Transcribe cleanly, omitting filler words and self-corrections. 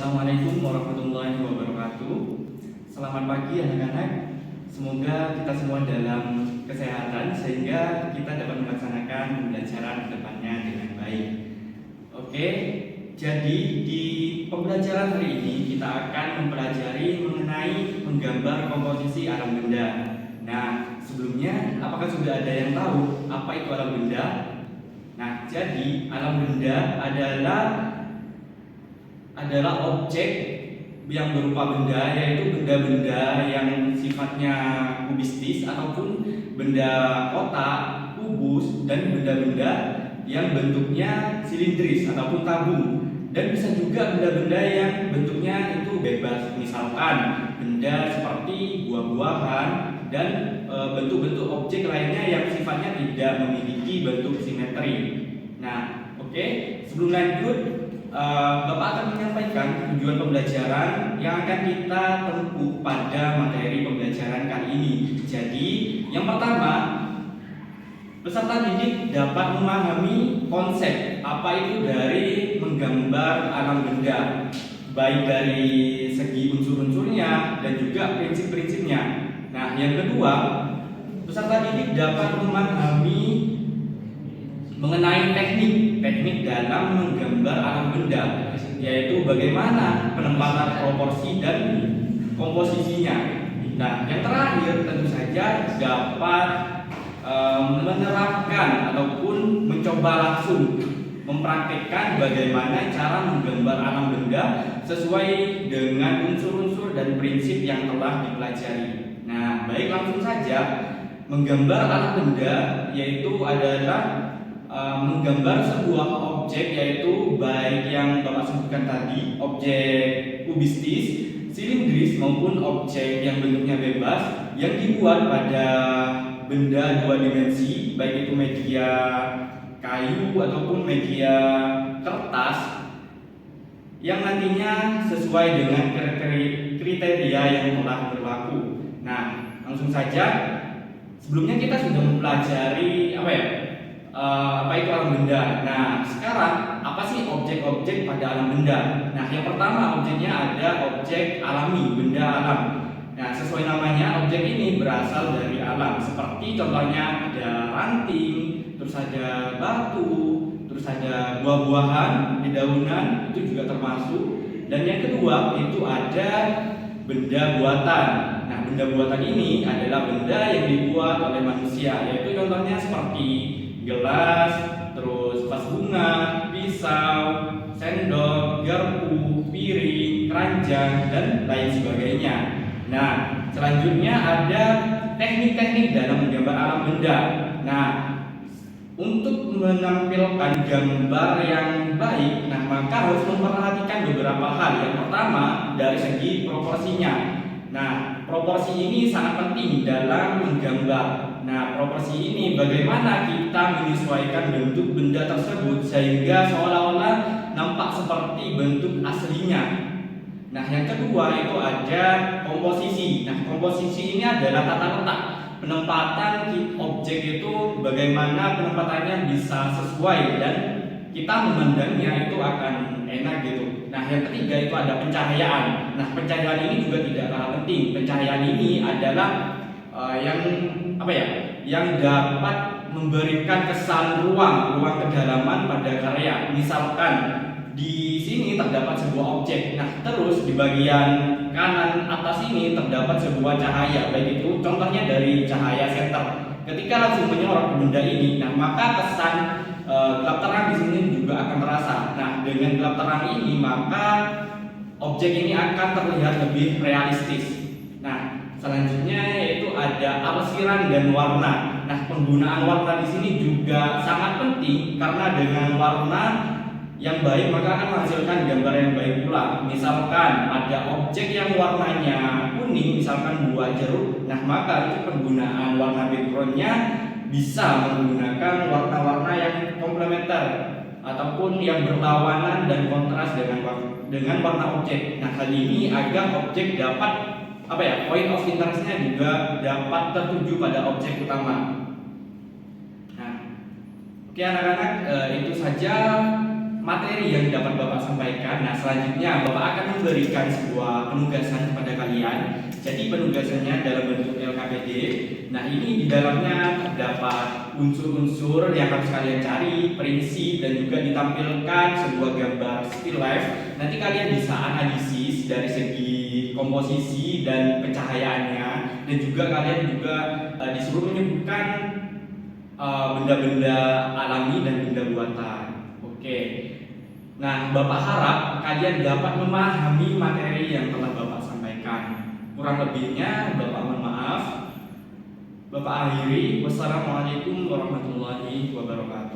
Assalamualaikum warahmatullahi wabarakatuh. Selamat pagi anak-anak. Semoga kita semua dalam kesehatan sehingga kita dapat melaksanakan pembelajaran ke depannya dengan baik. Oke, jadi di pembelajaran hari ini kita akan mempelajari mengenai menggambar komposisi alam benda. Nah, sebelumnya apakah sudah ada yang tahu apa itu alam benda? Nah, jadi alam benda adalah objek yang berupa benda, yaitu benda-benda yang sifatnya kubistis ataupun benda kotak, kubus, dan benda-benda yang bentuknya silindris ataupun tabung. Dan bisa juga benda-benda yang bentuknya itu bebas, misalkan benda seperti buah-buahan dan bentuk-bentuk objek lainnya yang sifatnya tidak memiliki bentuk simetri. Nah, oke, sebelum lanjut, Bapak akan menyampaikan tujuan pembelajaran yang akan kita tempuh pada materi pembelajaran kali ini. Jadi, yang pertama, peserta didik dapat memahami konsep apa itu dari menggambar alam benda, baik dari segi unsur-unsurnya dan juga prinsip-prinsipnya. Nah, yang kedua, peserta didik dapat memahami mengenai teknik dalam menggambar alam benda, yaitu bagaimana penempatan proporsi dan komposisinya. Nah, yang terakhir tentu saja dapat menerapkan ataupun mencoba langsung mempraktikkan bagaimana cara menggambar alam benda sesuai dengan unsur-unsur dan prinsip yang telah dipelajari. Nah, baik, langsung saja. Menggambar alam benda yaitu adalah menggambar sebuah objek, yaitu baik yang Bapak sebutkan tadi, objek kubistis, silindris maupun objek yang bentuknya bebas yang dibuat pada benda dua dimensi, baik itu media kayu ataupun media kertas yang nantinya sesuai dengan kriteria yang telah berlaku. Nah, langsung saja, sebelumnya kita sudah mempelajari apa itu alam benda. Nah, sekarang apa sih objek-objek pada alam benda? Nah, yang pertama objeknya ada objek alami, benda alam. Nah, sesuai namanya, objek ini berasal dari alam. Seperti contohnya ada ranting, terus ada batu, terus ada buah-buahan, dedaunan, itu juga termasuk. Dan yang kedua itu ada benda buatan. Nah, benda buatan ini adalah benda yang dibuat oleh manusia, yaitu contohnya seperti gelas, terus vas bunga, pisau, sendok, garpu, piring, keranjang, dan lain sebagainya. Nah, selanjutnya ada teknik-teknik dalam menggambar alam benda. Nah, untuk menampilkan gambar yang baik, maka harus memperhatikan beberapa hal. Yang pertama, dari segi proporsinya. Nah, proporsi ini sangat penting dalam menggambar. Nah, proporsi ini bagaimana kita menyesuaikan bentuk benda tersebut sehingga seolah-olah nampak seperti bentuk aslinya. Nah, yang kedua itu ada komposisi. Nah, komposisi ini adalah tata letak, penempatan objek itu bagaimana penempatannya bisa sesuai dan kita memandangnya itu akan enak gitu. Nah, yang ketiga itu ada pencahayaan. Nah, pencahayaan ini juga tidak kalah penting. Pencahayaan ini adalah yang dapat memberikan kesan ruang kedalaman pada karya. Misalkan di sini terdapat sebuah objek. Nah, terus di bagian kanan atas ini terdapat sebuah cahaya, baik itu contohnya dari cahaya senter. Ketika langsung menyorot ke benda ini, maka kesan gelap terang di sini juga akan terasa. Nah, dengan gelap terang ini maka objek ini akan terlihat lebih realistis. Nah, selanjutnya yaitu ada arsiran dan warna. Nah, penggunaan warna di sini juga sangat penting karena dengan warna yang baik maka akan menghasilkan gambar yang baik pula. Misalkan ada objek yang warnanya kuning, misalkan buah jeruk, maka itu penggunaan warna backgroundnya bisa menggunakan warna-warna yang komplementer ataupun yang berlawanan dan kontras dengan warna objek. Nah, hal ini agar objek dapat point of interest-nya juga dapat tertuju pada objek utama. Nah, oke anak-anak, itu saja materi yang dapat Bapak sampaikan. Nah, selanjutnya Bapak akan memberikan sebuah penugasan kepada kalian. Jadi penugasannya dalam bentuk LKPD. Nah, ini di dalamnya terdapat unsur-unsur yang harus kalian cari, prinsip, dan juga ditampilkan sebuah gambar still life. Nanti kalian bisa analisis dari segi komposisi dan pencahayaannya, dan juga kalian juga disuruh menyebutkan benda-benda alami dan benda buatan. Oke. Nah, Bapak harap kalian dapat memahami materi yang telah Bapak sampaikan. Kurang lebihnya Bapak mohon maaf. Bapak akhiri. Wassalamualaikum warahmatullahi wabarakatuh.